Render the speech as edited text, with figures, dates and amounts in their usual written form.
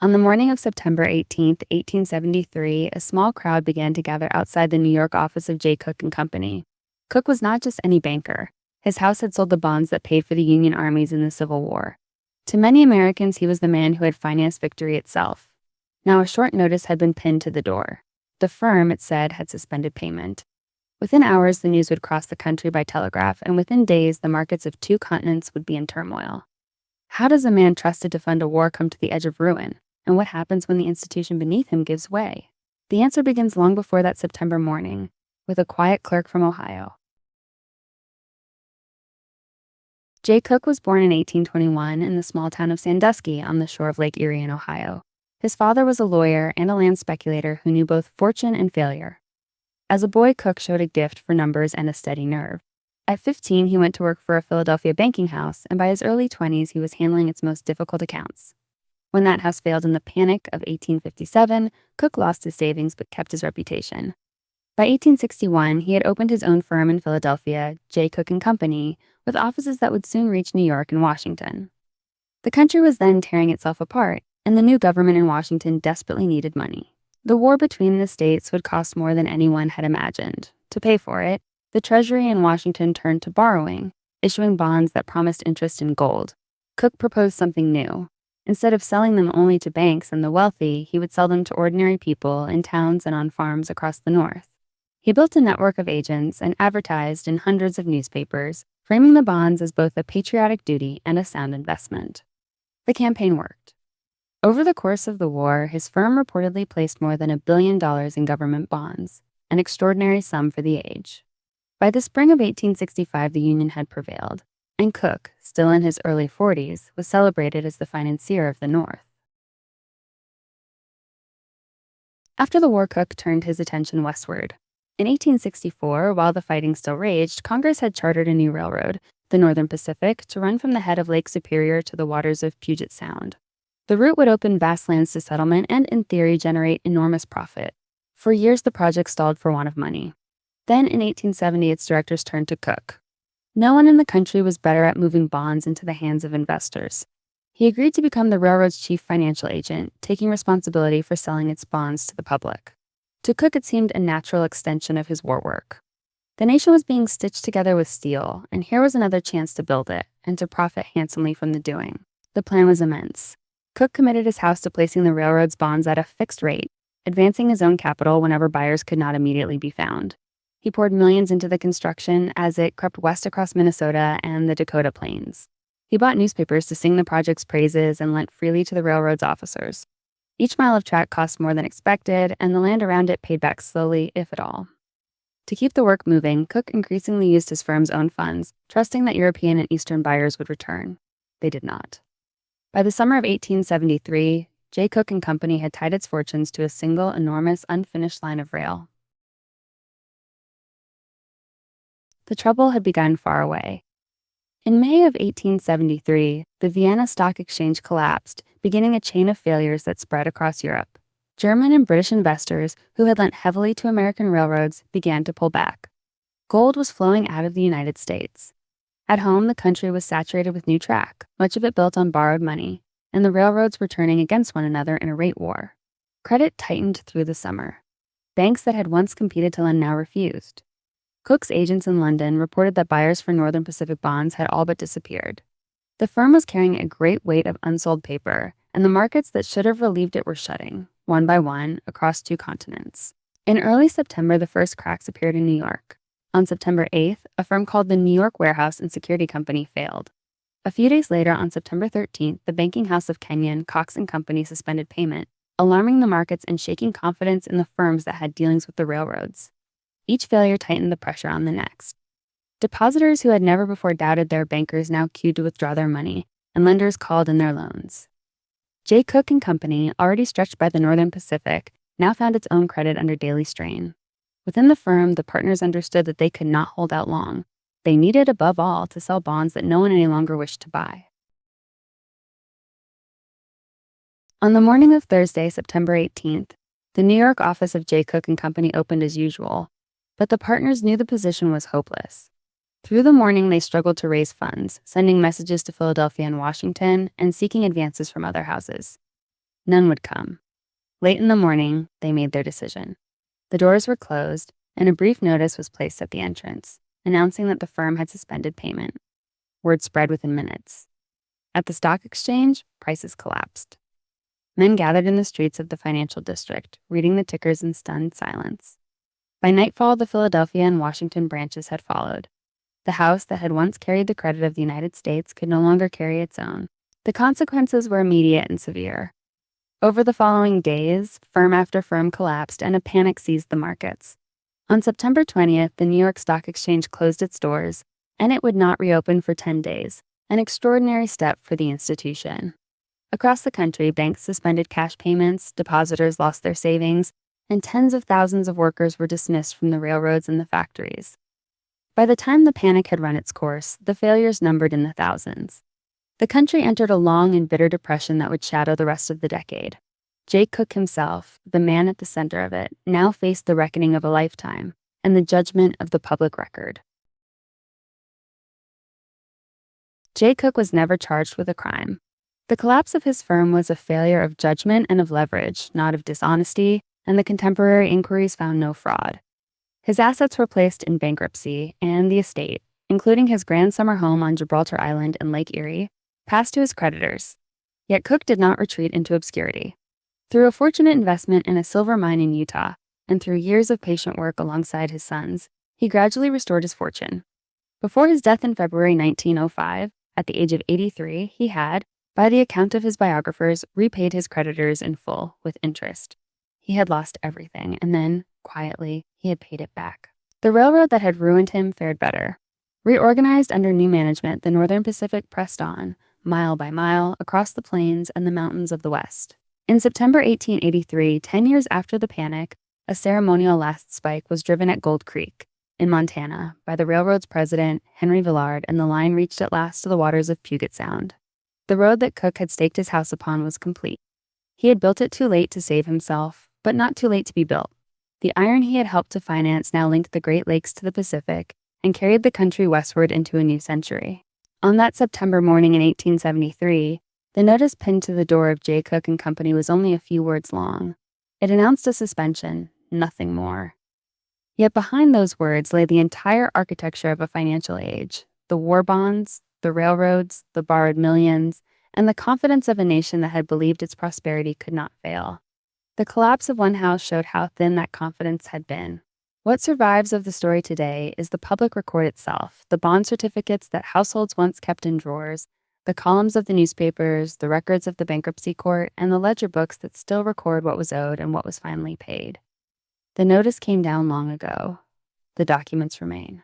On the morning of September 18th, 1873, a small crowd began to gather outside the New York office of Jay Cooke and Company. Cooke was not just any banker. His house had sold the bonds that paid for the Union armies in the Civil War. To many Americans, he was the man who had financed victory itself. Now, a short notice had been pinned to the door. The firm, it said, had suspended payment. Within hours, the news would cross the country by telegraph, and within days, the markets of 2 continents would be in turmoil. How does a man trusted to fund a war come to the edge of ruin? And what happens when the institution beneath him gives way? The answer begins long before that September morning, with a quiet clerk from Ohio. Jay Cooke was born in 1821 in the small town of Sandusky on the shore of Lake Erie in Ohio. His father was a lawyer and a land speculator who knew both fortune and failure. As a boy, Cooke showed a gift for numbers and a steady nerve. At 15, he went to work for a Philadelphia banking house, and by his early 20s, he was handling its most difficult accounts. When that house failed in the Panic of 1857, Cooke lost his savings but kept his reputation. By 1861, he had opened his own firm in Philadelphia, Jay Cooke and Company, with offices that would soon reach New York and Washington. The country was then tearing itself apart, and the new government in Washington desperately needed money. The war between the states would cost more than anyone had imagined. To pay for it, the Treasury in Washington turned to borrowing, issuing bonds that promised interest in gold. Cooke proposed something new. Instead of selling them only to banks and the wealthy, he would sell them to ordinary people in towns and on farms across the North. He built a network of agents and advertised in hundreds of newspapers, framing the bonds as both a patriotic duty and a sound investment. The campaign worked. Over the course of the war, his firm reportedly placed more than $1 billion in government bonds, an extraordinary sum for the age. By the spring of 1865, the Union had prevailed, and Cooke, still in his early 40s, was celebrated as the financier of the North. After the war, Cooke turned his attention westward. In 1864, while the fighting still raged, Congress had chartered a new railroad, the Northern Pacific, to run from the head of Lake Superior to the waters of Puget Sound. The route would open vast lands to settlement and, in theory, generate enormous profit. For years, the project stalled for want of money. Then, in 1870, its directors turned to Cooke. No one in the country was better at moving bonds into the hands of investors. He agreed to become the railroad's chief financial agent, taking responsibility for selling its bonds to the public. To Cooke, it seemed a natural extension of his war work. The nation was being stitched together with steel, and here was another chance to build it, and to profit handsomely from the doing. The plan was immense. Cooke committed his house to placing the railroad's bonds at a fixed rate, advancing his own capital whenever buyers could not immediately be found. He poured millions into the construction as it crept west across Minnesota and the Dakota Plains. He bought newspapers to sing the project's praises and lent freely to the railroad's officers. Each mile of track cost more than expected, and the land around it paid back slowly, if at all. To keep the work moving, Cooke increasingly used his firm's own funds, trusting that European and Eastern buyers would return. They did not. By the summer of 1873, Jay Cooke and Company had tied its fortunes to a single, enormous, unfinished line of rail. The trouble had begun far away. In May of 1873, the Vienna Stock Exchange collapsed, beginning a chain of failures that spread across Europe. German and British investors, who had lent heavily to American railroads, began to pull back. Gold was flowing out of the United States. At home, the country was saturated with new track, much of it built on borrowed money, and the railroads were turning against one another in a rate war. Credit tightened through the summer. Banks that had once competed to lend now refused. Cooke's agents in London reported that buyers for Northern Pacific bonds had all but disappeared. The firm was carrying a great weight of unsold paper, and the markets that should have relieved it were shutting, one by one, across 2 continents. In early September, the first cracks appeared in New York. On September 8th, a firm called the New York Warehouse and Security Company failed. A few days later, on September 13th, the banking house of Kenyon, Cox and Company suspended payment, alarming the markets and shaking confidence in the firms that had dealings with the railroads. Each failure tightened the pressure on the next. Depositors who had never before doubted their bankers now queued to withdraw their money, and lenders called in their loans. Jay Cooke and Company, already stretched by the Northern Pacific, now found its own credit under daily strain. Within the firm, the partners understood that they could not hold out long. They needed, above all, to sell bonds that no one any longer wished to buy. On the morning of Thursday, September 18th, the New York office of Jay Cooke and Company opened as usual, but the partners knew the position was hopeless. Through the morning, they struggled to raise funds, sending messages to Philadelphia and Washington, and seeking advances from other houses. None would come. Late in the morning, they made their decision. The doors were closed, and a brief notice was placed at the entrance, announcing that the firm had suspended payment. Word spread within minutes. At the stock exchange, prices collapsed. Men gathered in the streets of the financial district, reading the tickers in stunned silence. By nightfall, the Philadelphia and Washington branches had followed. The house that had once carried the credit of the United States could no longer carry its own. The consequences were immediate and severe. Over the following days, firm after firm collapsed and a panic seized the markets. On September 20th, the New York Stock Exchange closed its doors, and it would not reopen for 10 days, an extraordinary step for the institution. Across the country, banks suspended cash payments, depositors lost their savings, and tens of thousands of workers were dismissed from the railroads and the factories. By the time the panic had run its course, the failures numbered in the thousands. The country entered a long and bitter depression that would shadow the rest of the decade. Jay Cooke himself, the man at the center of it, now faced the reckoning of a lifetime and the judgment of the public record. Jay Cooke was never charged with a crime. The collapse of his firm was a failure of judgment and of leverage, not of dishonesty, and the contemporary inquiries found no fraud. His assets were placed in bankruptcy, and the estate, including his grand summer home on Gibraltar Island and Lake Erie, passed to his creditors. Yet Cooke did not retreat into obscurity. Through a fortunate investment in a silver mine in Utah, and through years of patient work alongside his sons, he gradually restored his fortune. Before his death in February 1905, at the age of 83, he had, by the account of his biographers, repaid his creditors in full with interest. He had lost everything, and then, quietly, he had paid it back. The railroad that had ruined him fared better. Reorganized under new management, the Northern Pacific pressed on, mile by mile, across the plains and the mountains of the West. In September 1883, 10 years after the panic, a ceremonial last spike was driven at Gold Creek, in Montana, by the railroad's president, Henry Villard, and the line reached at last to the waters of Puget Sound. The road that Cooke had staked his house upon was complete. He had built it too late to save himself, but not too late to be built. The iron he had helped to finance now linked the Great Lakes to the Pacific and carried the country westward into a new century. On that September morning in 1873, the notice pinned to the door of Jay Cooke and Company was only a few words long. It announced a suspension, nothing more. Yet behind those words lay the entire architecture of a financial age, the war bonds, the railroads, the borrowed millions, and the confidence of a nation that had believed its prosperity could not fail. The collapse of one house showed how thin that confidence had been. What survives of the story today is the public record itself, the bond certificates that households once kept in drawers, the columns of the newspapers, the records of the bankruptcy court, and the ledger books that still record what was owed and what was finally paid. The notice came down long ago. The documents remain.